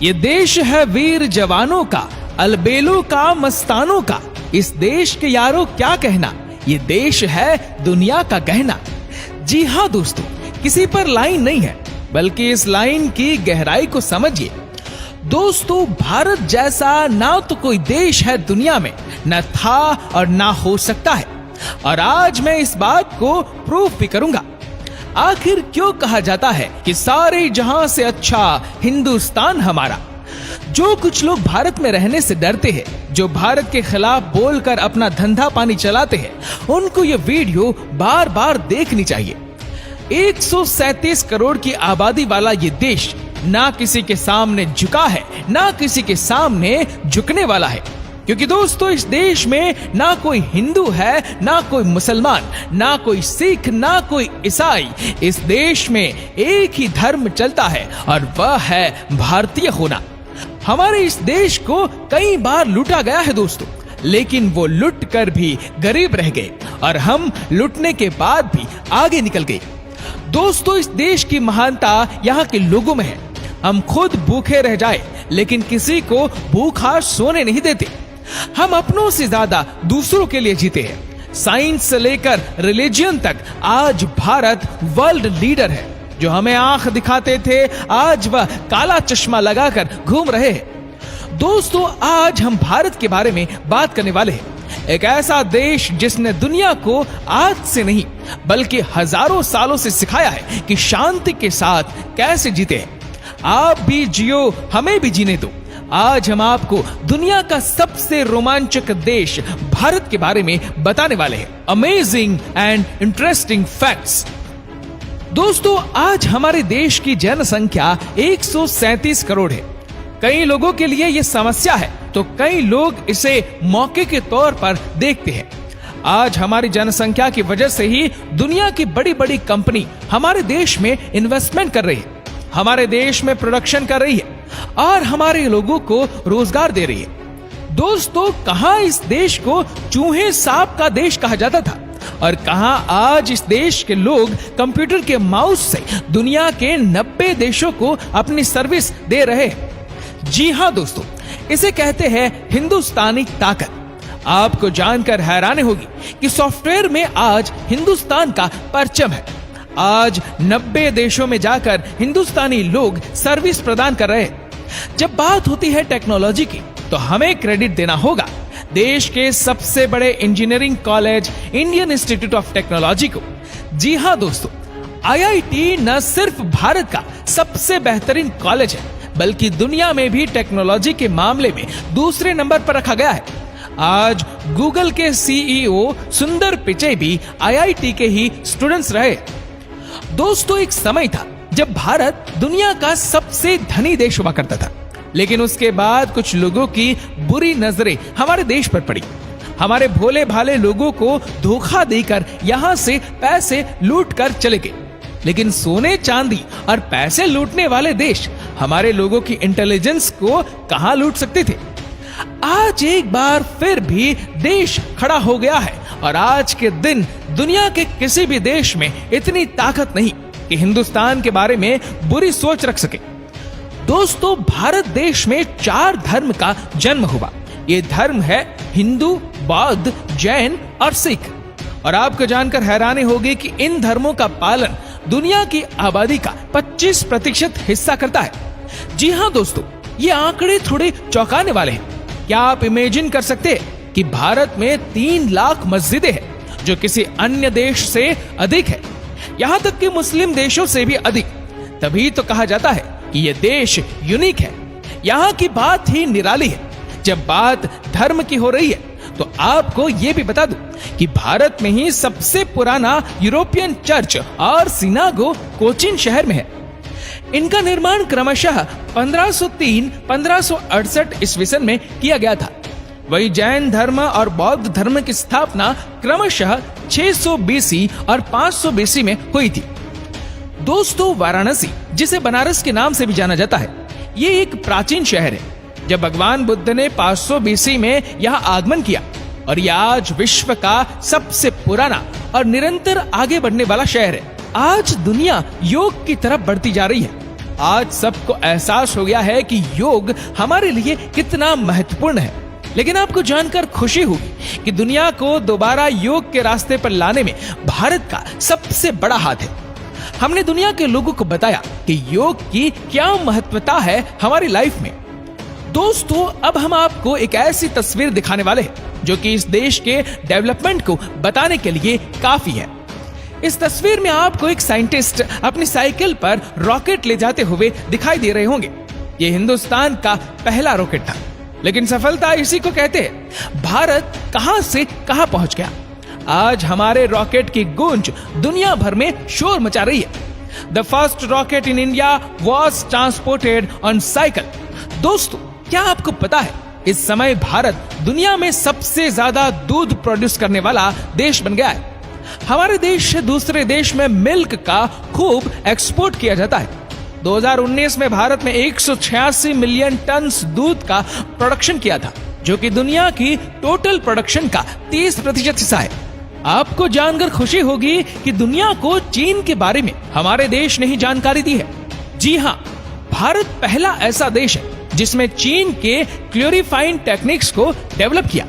ये देश है वीर जवानों का, अलबेलों का, मस्तानों का। इस देश के यारों क्या कहना, ये देश है दुनिया का गहना। जी हाँ दोस्तों, किसी पर लाइन नहीं है, बल्कि इस लाइन की गहराई को समझिए। दोस्तों, भारत जैसा ना तो कोई देश है दुनिया में, न था और ना हो सकता है। और आज मैं इस बात को प्रूफ भी करूंगा। आखिर क्यों कहा जाता है कि सारे जहां से अच्छा हिंदुस्तान हमारा। जो कुछ लोग भारत में रहने से डरते हैं, जो भारत के खिलाफ बोलकर अपना धंधा पानी चलाते हैं, उनको ये वीडियो बार बार देखनी चाहिए। 137 करोड़ की आबादी वाला ये देश ना किसी के सामने झुका है, ना किसी के सामने झुकने वाला है। क्योंकि दोस्तों, इस देश में ना कोई हिंदू है, ना कोई मुसलमान, ना कोई सिख, ना कोई ईसाई। इस देश में एक ही धर्म चलता है और वह है भारतीय होना। हमारे इस देश को कई बार लूटा गया है दोस्तों, लेकिन वो लुट कर भी गरीब रह गए और हम लुटने के बाद भी आगे निकल गए। दोस्तों, इस देश की महानता यहाँ के लोगों में है। हम खुद भूखे रह जाए, लेकिन किसी को भूखा सोने नहीं देते। हम अपनों से ज्यादा दूसरों के लिए जीते हैं। साइंस से लेकर रिलीजन तक आज भारत वर्ल्ड लीडर है। जो हमें आंख दिखाते थे, आज वह काला चश्मा लगाकर घूम रहे हैं। दोस्तों, आज हम भारत के बारे में बात करने वाले हैं। एक ऐसा देश जिसने दुनिया को आज से नहीं बल्कि हजारों सालों से सिखाया है कि शांति के साथ कैसे जीते हैं। आप भी जियो, हमें भी जीने दो। आज हम आपको दुनिया का सबसे रोमांचक देश भारत के बारे में बताने वाले हैं। Amazing and interesting facts. दोस्तों, आज हमारे देश की जनसंख्या 137 करोड़ है। कई लोगों के लिए यह समस्या है, तो कई लोग इसे मौके के तौर पर देखते हैं। आज हमारी जनसंख्या की वजह से ही दुनिया की बड़ी बड़ी कंपनी हमारे देश में इन्वेस्टमेंट कर रही है, हमारे देश में प्रोडक्शन कर रही है और हमारे लोगों को रोजगार दे रही है। दोस्तों, कहां इस देश को चूहे सांप का देश कहा जाता था और कहां आज इस देश के लोग कंप्यूटर के माउस से दुनिया के 90 देशों को अपनी सर्विस दे रहे हैं। जी हां दोस्तों, इसे कहते हैं हिंदुस्तानी ताकत। आपको जानकर हैरानी होगी कि सॉफ्टवेयर में आज हिंदुस्तान का परचम है। आज 90 देशों में जाकर हिंदुस्तानी लोग सर्विस प्रदान कर रहे हैं। जब बात होती है टेक्नोलॉजी की, तो हमें क्रेडिट देना होगा देश के सबसे बड़े engineering college Indian institute of technology को। जी हां दोस्तों, IIT न सिर्फ भारत का सबसे बेहतरीन कॉलेज है, बल्कि दुनिया में भी टेक्नोलॉजी के मामले में दूसरे नंबर पर रखा गया है। आज गूगल के CEO सुंदर पिचई भी IIT के ही स्टूडेंट्स रहे। दोस्तों, एक समय था जब भारत दुनिया का सबसे धनी देश हुआ करता था, लेकिन उसके बाद कुछ लोगों की बुरी नजरें हमारे देश पर पड़ी। हमारे भोले भाले लोगों को धोखा देकर यहां से पैसे लूट कर चले गए। लेकिन सोने चांदी और पैसे लूटने वाले देश हमारे लोगों की इंटेलिजेंस को कहां लूट सकते थे। आज एक बार फिर भी देश खड़ा हो गया है और आज के दिन दुनिया के किसी भी देश में इतनी ताकत नहीं कि हिंदुस्तान के बारे में बुरी सोच रख सके। दोस्तों, भारत देश में 4 धर्म का जन्म हुआ। ये धर्म है हिंदू, बौद्ध, जैन और सिख। और आपको जानकर हैरानी होगी कि इन धर्मों का पालन दुनिया की आबादी का 25% हिस्सा करता है। जी हां दोस्तों, ये आंकड़े थोड़े चौंकाने वाले हैं। क्या आप इमेजिन कर सकते हैं कि भारत में 3 लाख मस्जिदें हैं, जो किसी अन्य देश से अधिक है, यहां तक कि मुस्लिम देशों से भी अधिक। तभी तो कहा जाता है कि यह देश यूनिक है। यहां की बात ही निराली है। जब बात धर्म की हो रही है, तो आपको यह भी बता दूं कि भारत में ही सबसे पुराना यूरोपियन चर्च और सिनागो कोचीन शहर में है। इनका निर्माण क्रमशः 1503-1568 ईस्वी सन में किया गया था। वही जैन धर्म और बौद्ध धर्म की स्थापना क्रमशः 600 BC और 500 BC में हुई थी। दोस्तों, वाराणसी, जिसे बनारस के नाम से भी जाना जाता है, ये एक प्राचीन शहर है। जब भगवान बुद्ध ने 500 BC में यहाँ आगमन किया और यह आज विश्व का सबसे पुराना और निरंतर आगे बढ़ने वाला शहर है। आज दुनिया योग की तरफ बढ़ती जा रही है आज सबको एहसास हो गया है कि योग हमारे लिए कितना महत्वपूर्ण है। लेकिन आपको जानकर खुशी होगी कि दुनिया को दोबारा योग के रास्ते पर लाने में भारत का सबसे बड़ा हाथ है। हमने दुनिया के लोगों को बताया कि योग की क्या महत्वता है हमारी लाइफ में। दोस्तों, अब हम आपको एक ऐसी तस्वीर दिखाने वाले हैं जो कि इस देश के डेवलपमेंट को बताने के लिए काफी है। इस तस्वीर में आपको एक साइंटिस्ट अपनी साइकिल पर रॉकेट ले जाते हुए दिखाई दे रहे होंगे। ये हिंदुस्तान का पहला रॉकेट था, लेकिन सफलता इसी को कहते हैं। भारत कहां से कहां पहुंच गया। आज हमारे रॉकेट की गूंज दुनिया भर में शोर मचा रही है। The first rocket in India was transported on cycle. दोस्तों, क्या आपको पता है इस समय भारत दुनिया में सबसे ज्यादा दूध प्रोड्यूस करने वाला देश बन गया है। हमारे देश से दूसरे देश में मिल्क का खूब एक्सपोर्ट किया जाता है। 2019 में भारत में 186 मिलियन टन दूध का प्रोडक्शन किया था, जो कि दुनिया की टोटल प्रोडक्शन का 30% हिस्सा है। आपको जानकर खुशी होगी कि दुनिया को चीन के बारे में हमारे देश ने ही जानकारी दी है। जी हाँ, भारत पहला ऐसा देश है जिसमें चीन के क्लोरीफाइन टेक्निक्स को डेवलप किया।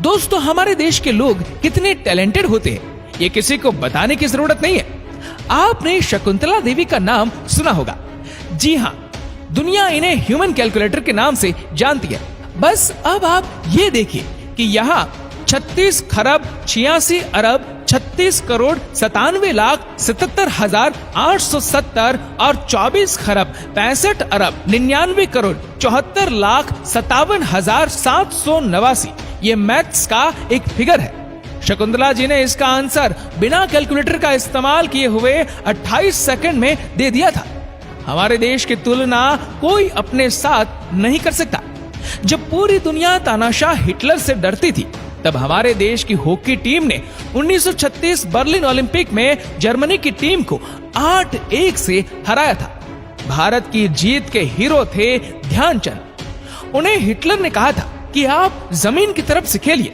दोस्तों, हमारे देश के लोग कितने टैलेंटेड होते हैं ये किसी को बताने की जरूरत नहीं है। आपने शकुंतला देवी का नाम सुना होगा। जी हाँ, दुनिया इन्हें ह्यूमन कैलकुलेटर के नाम से जानती है। बस अब आप ये देखिए कि यहाँ 36 खरब 86 अरब 36 करोड़ 97 लाख 77,870 और 24 खरब 65 अरब 99 करोड़ 74 लाख 57,789 ये मैथ्स का एक फिगर है। शकुंतला जी ने इसका आंसर बिना कैलकुलेटर का इस्तेमाल किए हुए 28 सेकंड में दे दिया था। हमारे देश की तुलना कोई अपने साथ नहीं कर सकता। जब पूरी दुनिया तानाशाह हिटलर से डरती थी, तब हमारे देश की हॉकी टीम ने 1936 बर्लिन ओलंपिक में जर्मनी की टीम को 8-1 से हराया था। भारत की जीत के हीरो थे ध्यानचंद। उन्हें हिटलर ने कहा था कि आप जमीन की तरफ से खेलिए,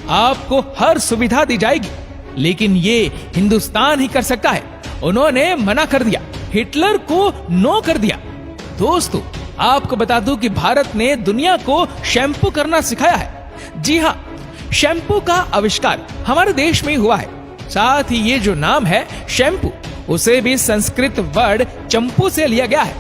आपको हर सुविधा दी जाएगी, लेकिन ये हिंदुस्तान ही कर सकता है। उन्होंने मना कर दिया, हिटलर को नो कर दिया। दोस्तों, आपको बता दूं कि भारत ने दुनिया को शैम्पू करना सिखाया है। जी हाँ, शैम्पू का आविष्कार हमारे देश में ही हुआ है। साथ ही ये जो नाम है शैम्पू, उसे भी संस्कृत वर्ड चंपू से लिया गया है।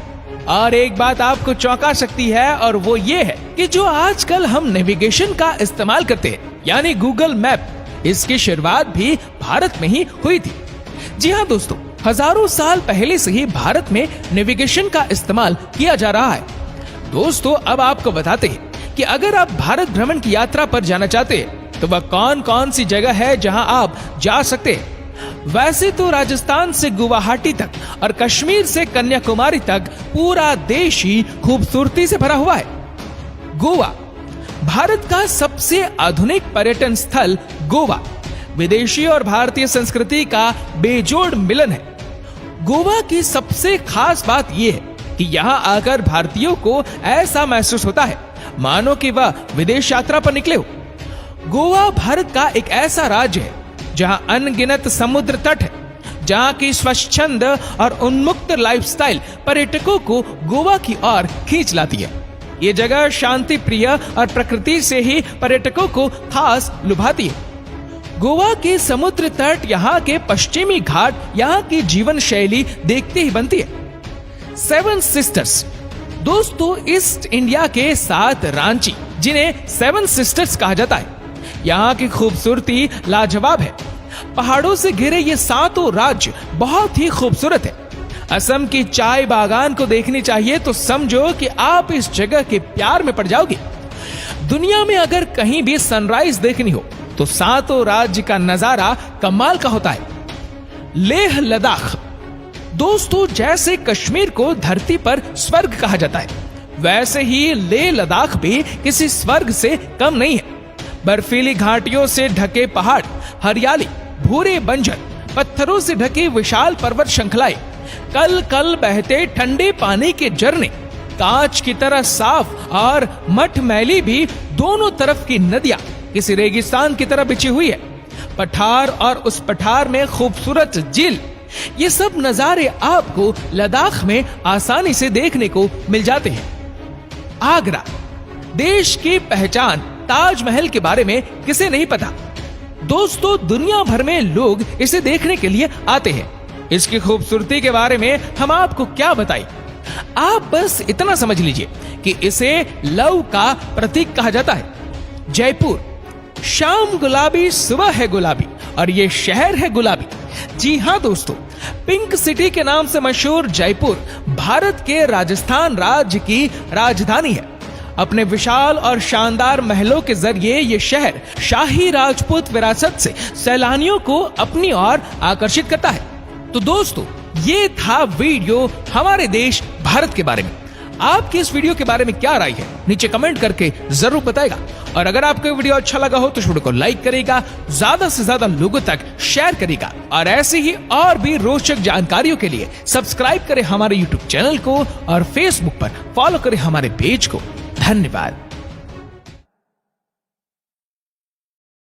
और एक बात आपको चौंका सकती है, और वो ये है कि जो आजकल हम नेविगेशन का इस्तेमाल करते हैं, यानी गूगल मैप, इसकी शुरुआत भी भारत में ही हुई थी। जी हाँ दोस्तों, हजारों साल पहले से ही भारत में नेविगेशन का इस्तेमाल किया जा रहा है। दोस्तों, अब आपको बताते हैं कि अगर आप भारत भ्रमण की यात्रा पर जाना चाहते हैं तो वह कौन कौन सी जगह है जहां आप जा सकते हैं। वैसे तो राजस्थान से गुवाहाटी तक और कश्मीर से कन्याकुमारी तक पूरा देश ही खूबसूरती से भरा हुआ है। गोवा, भारत का सबसे आधुनिक पर्यटन स्थल गोवा विदेशी और भारतीय संस्कृति का बेजोड़ मिलन है। गोवा की सबसे खास बात यह है कि यहाँ आकर भारतीयों को ऐसा महसूस होता है मानो कि वह विदेश यात्रा पर निकले हो। गोवा भारत का एक ऐसा राज्य है जहाँ अनगिनत समुद्र तट है, जहाँ की स्वच्छंद और उन्मुक्त लाइफस्टाइल पर्यटकों को गोवा की ओर खींच लाती है। ये जगह शांति प्रिय और प्रकृति से ही पर्यटकों को खास लुभाती है। गोवा के समुद्र तट, यहाँ के पश्चिमी घाट, यहाँ की जीवन शैली देखते ही बनती है। 7 सिस्टर्स, दोस्तों ईस्ट इंडिया के 7 रांची, जिन्हें 7 सिस्टर्स कहा जाता है, यहाँ की खूबसूरती लाजवाब है। पहाड़ों से घिरे ये 7 राज्य बहुत ही खूबसूरत है। असम की चाय बागान को देखनी चाहिए तो समझो कि आप इस जगह के प्यार में पड़ जाओगे। दुनिया में अगर कहीं भी सनराइज देखनी हो तो 7 राज्य का नजारा कमाल का होता है। लेह लद्दाख, दोस्तों जैसे कश्मीर को धरती पर स्वर्ग कहा जाता है, वैसे ही लेह लद्दाख भी किसी स्वर्ग से कम नहीं है। बर्फीली घाटियों से ढके पहाड़, हरियाली, भूरे बंजर, पत्थरों से ढकी विशाल पर्वत श्रृंखलाएं, कल कल बहते ठंडे पानी के झरने, कांच की तरह साफ और मटमैली भी दोनों तरफ की नदियां किसी रेगिस्तान की तरह बिछी हुई है। पठार और उस पठार में खूबसूरत झील, ये सब नजारे आपको लद्दाख में आसानी से देखने को मिल जाते हैं। आगरा, देश की पहचान ताजमहल के बारे में किसे नहीं पता। दोस्तों, दुनिया भर में लोग इसे देखने के लिए आते हैं। इसकी खूबसूरती के बारे में हम आपको क्या बताएं। आप बस इतना समझ लीजिए कि इसे लव का प्रतीक कहा जाता है। जयपुर, शाम गुलाबी सुबह है गुलाबी और ये शहर है गुलाबी। जी हां दोस्तों, पिंक सिटी के नाम से मशहूर जयपुर भारत के राजस्थान राज्य की राजधानी है। अपने विशाल और शानदार महलों के जरिए ये शहर शाही राजपूत विरासत से सैलानियों को अपनी ओर आकर्षित करता है। तो दोस्तों, ये था वीडियो हमारे देश भारत के बारे में। आपकी इस वीडियो के बारे में क्या राय है, नीचे कमेंट करके जरूर बताएगा। और अगर आपको वीडियो अच्छा लगा हो तो इस वीडियो को लाइक करेगा, ज्यादा से ज्यादा लोगों तक शेयर करेगा और ऐसे ही और भी रोचक जानकारियों के लिए सब्सक्राइब करें हमारे YouTube चैनल को और Facebook पर फॉलो करें हमारे पेज को। धन्यवाद।